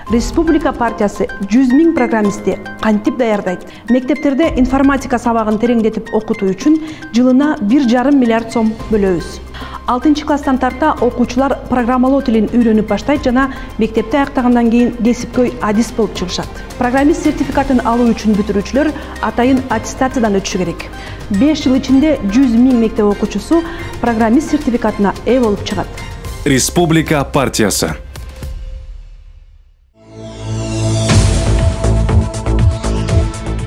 Республика партиясы 100 000 программистти кантип даярдайт? Мектептерде информатика сабагын тереңдетип окутуу үчүн жылына 1,5 миллиард сом бөлөбүз. 6 класстан тарта окуучулар программалоо тилин үйрөнүп баштайт жана мектепти аяктагандан кийин кесипкөй адис болуп чыгышат. Программист сертификатын алуу үчүн бүтүрүүчүлөр атайын аттестациядан өтүшү керек. 5 жыл ичинде 100 000 мектеп окуучусу программист сертификатына ээ болуп чыгат. Республика партиясы.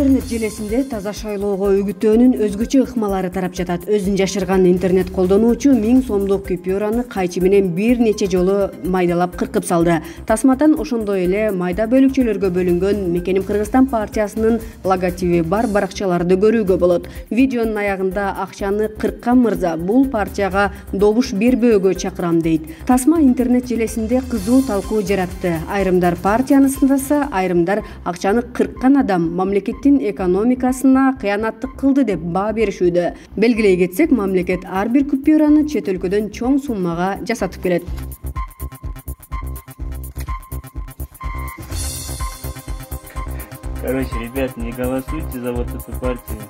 Интернет желесинде таза шайлоого үгүттөөнүн өзгөчө ыкмалары тарап жатат. Өзүн жашырган интернет колдонуучу 1000 сомдук купюраны кайчы менен бир нече жолу майдалап кыркып салды. Тасмадан ошондой эле майда бөлүкчөлөргө бөлүнгөн Мекеним Кыргызстан партиясынын логотиби бар баракчаларды көрүүгө болот. Видеонун аягында акчаны кырккан мырза бул партияга добуш бербөөгө чакырам дейт. Тасма интернет желесинде кызуу талкуу жаратты. Айрымдар партияны сындаса, айрымдар акчаны кырккан адам мамлекеттин экономикасына кыянаттык кылды деп баа беришүүдө. Белгилей кетсек, мамлекет ар бир купюраны чет өлкөдөн чоң суммага жасатып келет. Короче, ребят, не голосуйте за вот эту партию.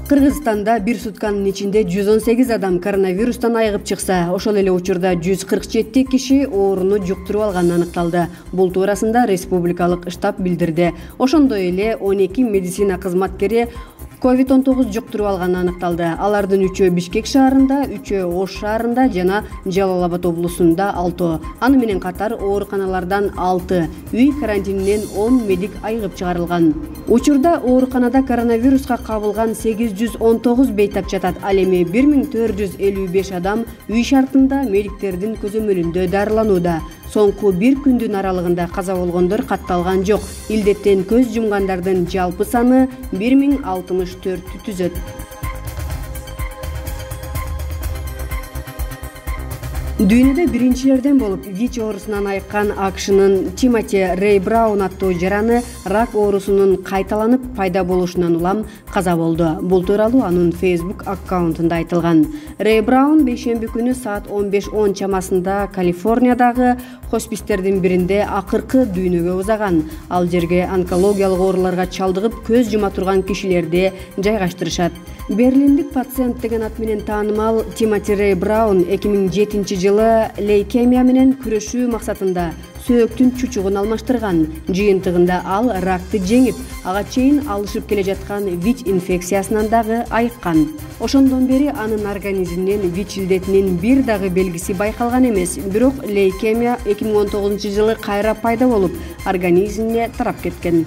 Кыргызстанда бир сутканын ичинде 118 адам коронавирустан айыгып чыкса, ошол эле учурда 147 киши ооруну жуктуруп алганы аныкталды. Бул туурасында республикалык штаб билдирди. Ошондой эле 12 медицина кызматкери COVID-19 жуктуруп алганы аныкталды. Алардын 3-өө Бишкек шаарында, 3-өө Ош шаарында жана Жалал Абад облусунда 6. Аны менен катар ооруканалардан 6, үй карантининен 10 медик айыгып чыгарылган. Учурда ооруканада коронавируска кабылган 819 бейтап жатат. Ал эми 1455 адам үй шартында медиктердин көзөмөлүндө дарыланууда. Соңку бир күндүн аралыгында каза болгондор катталган жок. Илдеттен көз жумгандардын жалпы саны 1064 түзөт. Дүйнөдө биринчилерден болуп ВИЧ оорусунан айыккан АКШнын Тимоти Рэй Браун аттуу жараны рак оорусунун кайталанып пайда болушунан улам каза болду. Бул тууралуу анын Facebook аккаунтунда айтылган. Рэй Браун бейшемби күнү саат 15:10 чамасында Калифорниядагы хоспистердин биринде акыркы дүйнөгө узаган. Ал жерге онкологиялык ооруларга чалдыгып көз жума турган кишилерди жайгаштырышат. Берлиндик пациент деген ат менен таанымал Тимоти Рэй Браун 2007 жылы лейкемия менен күрөшүү максатында сөөктүн чучугун алмаштырган. Жыйынтыгында ал ракты жеңип, ага чейин алышып келе жаткан ВИЧ инфекциясынан дагы айыккан. Ошондон бери анын организминен ВИЧ илдетинин бир дагы белгиси байкалган эмес. Бирок лейкемия 2019 жылы кайра пайда болуп, организмине тарап кеткен.